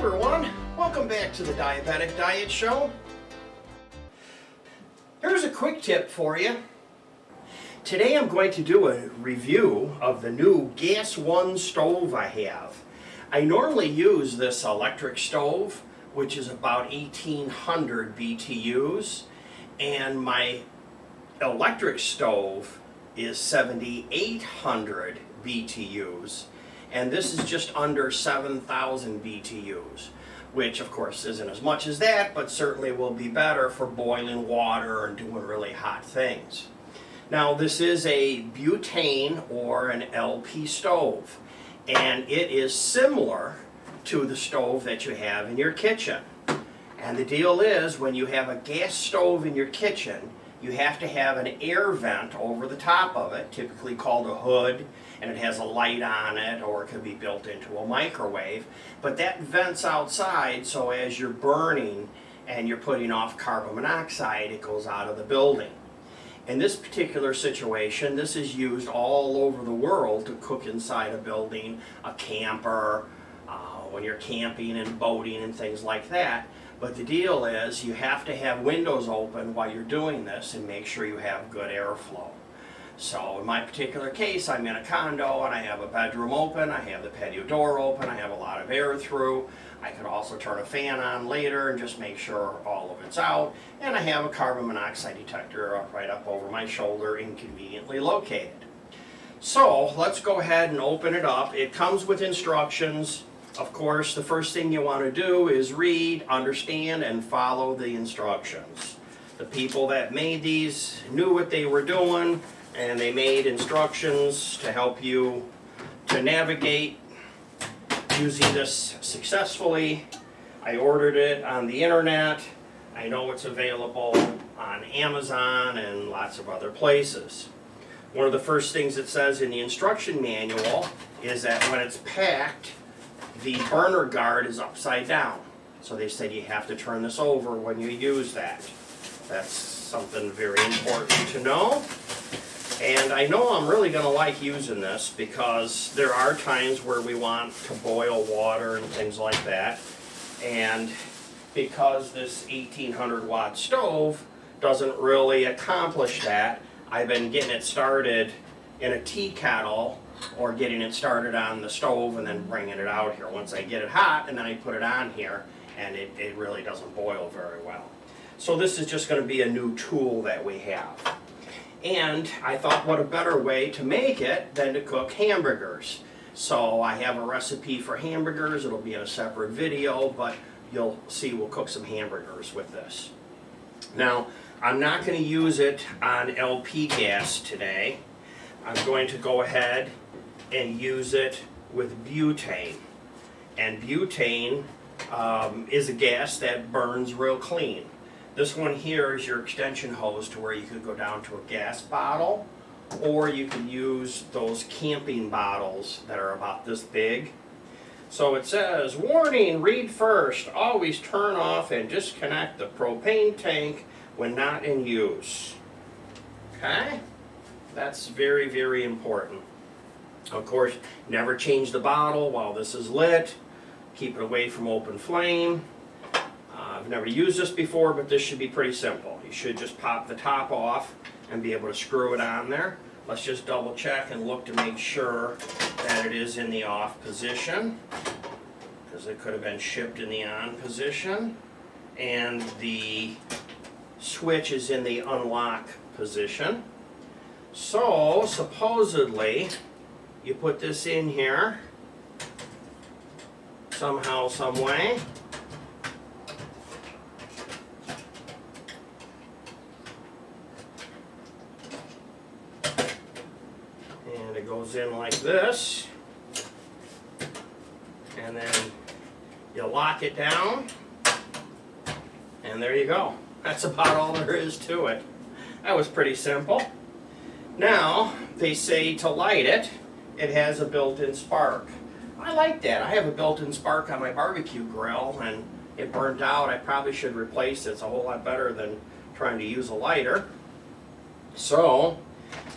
everyone, welcome back to the Diabetic Diet Show. Here's a quick tip for you. Today I'm going to do a review of the new GasOne stove I have. I normally use this electric stove, which is about 1800 BTUs, and my electric stove is 7800 BTUs, and this is just under 7000 BTUs, which of course isn't as much as that, but certainly will be better for boiling water and doing really hot things. Now this is a butane or an LP stove, and it is similar to the stove that you have in your kitchen. And the deal is, when you have a gas stove in your kitchen, you have to have an air vent over the top of it, typically called a hood, and it has a light on it, or it could be built into a microwave. But that vents outside, so as you're burning and you're putting off carbon monoxide, it goes out of the building. In this particular situation, this is used all over the world to cook inside a building, a camper, when you're camping and boating and things like that. But the deal is, you have to have windows open while you're doing this and make sure you have good airflow. So in my particular case, I'm in a condo and I have a bedroom open, I have the patio door open, I have a lot of air through. I could also turn a fan on later and just make sure all of it's out. And I have a carbon monoxide detector right up over my shoulder, inconveniently located. So let's go ahead and open it up. It comes with instructions. Of course, the first thing you want to do is read, understand, and follow the instructions. The people that made these knew what they were doing, and they made instructions to help you to navigate using this successfully. I ordered it on the internet. I know it's available on Amazon and lots of other places. One of the first things it says in the instruction manual is that when it's packed, the burner guard is upside down. So they said you have to turn this over when you use that. That's something very important to know. And I know I'm really going to like using this because there are times where we want to boil water and things like that. And because this 1800 watt stove doesn't really accomplish that, I've been getting it started in a tea kettle or getting it started on the stove and then bringing it out here. Once I get it hot, and then I put it on here, and it really doesn't boil very well. So this is just going to be a new tool that we have. And I thought, what a better way to make it than to cook hamburgers. So I have a recipe for hamburgers. It'll be in a separate video, but you'll see we'll cook some hamburgers with this. Now, I'm not going to use it on LP gas today. I'm going to go ahead and use it with butane. And butane is a gas that burns real clean. This one here is your extension hose to where you could go down to a gas bottle, or you can use those camping bottles that are about this big. So it says, warning, read first, always turn off and disconnect the propane tank when not in use. Okay? That's very, very important. Of course, never change the bottle while this is lit. Keep it away from open flame. I've never used this before, but this should be pretty simple. You should just pop the top off and be able to screw it on there. Let's just double check and look to make sure that it is in the off position, because it could have been shipped in the on position. And the switch is in the unlock position. So supposedly you put this in here somehow, some way. And it goes in like this. And then you lock it down. And there you go. That's about all there is to it. That was pretty simple. Now, they say to light it, it has a built-in spark. I like that. I have a built-in spark on my barbecue grill, and it burnt out. I probably should replace it. It's a whole lot better than trying to use a lighter. So,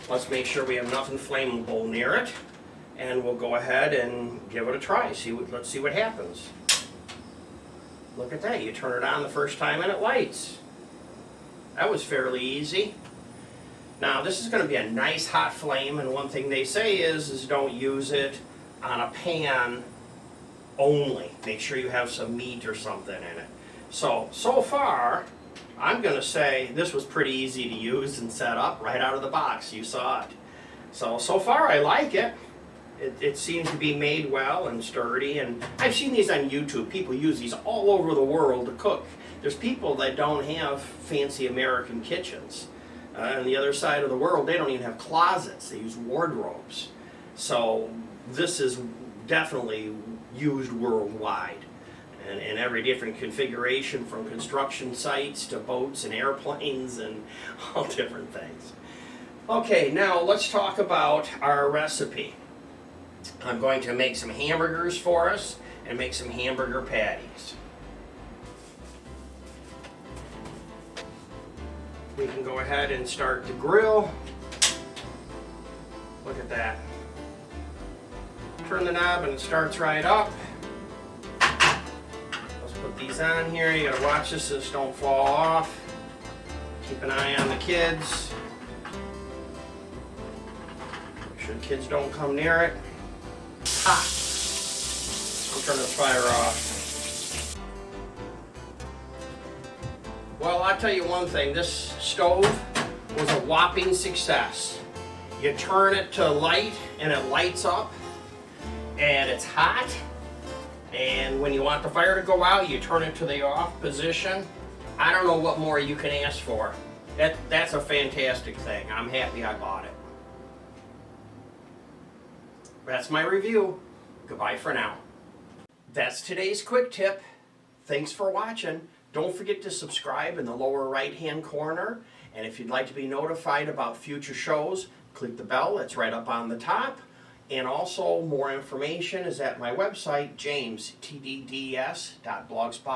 let's make sure we have nothing flammable near it, and we'll go ahead and give it a try. Let's see what happens. Look at that, you turn it on the first time and it lights. That was fairly easy. Now this is going to be a nice hot flame, and one thing they say is don't use it on a pan only. Make sure you have some meat or something in it. So far, I'm going to say this was pretty easy to use and set up right out of the box. You saw it. So far I like it. It seems to be made well and sturdy, and I've seen these on YouTube. People use these all over the world to cook. There's people that don't have fancy American kitchens. On the other side of the world, they don't even have closets. They use wardrobes. So this is definitely used worldwide, and in every different configuration, from construction sites to boats and airplanes and all different things. Okay, now let's talk about our recipe. I'm going to make some hamburgers for us and make some hamburger patties. We can go ahead and start the grill. Look at that. Turn the knob and it starts right up. Let's put these on here. You gotta watch this so this don't fall off. Keep an eye on the kids. Make sure the kids don't come near it. Hot. We'll turn this fire off. Well, I'll tell you one thing, this stove was a whopping success. You turn it to light and it lights up, and it's hot, and when you want the fire to go out, you turn it to the off position. I don't know what more you can ask for. That's a fantastic thing. I'm happy I bought it. That's my review. Goodbye for now. That's today's quick tip. Thanks for watching. Don't forget to subscribe in the lower right hand corner, and if you'd like to be notified about future shows, click the bell that's right up on the top. And also, more information is at my website, jamestdds.blogspot.com.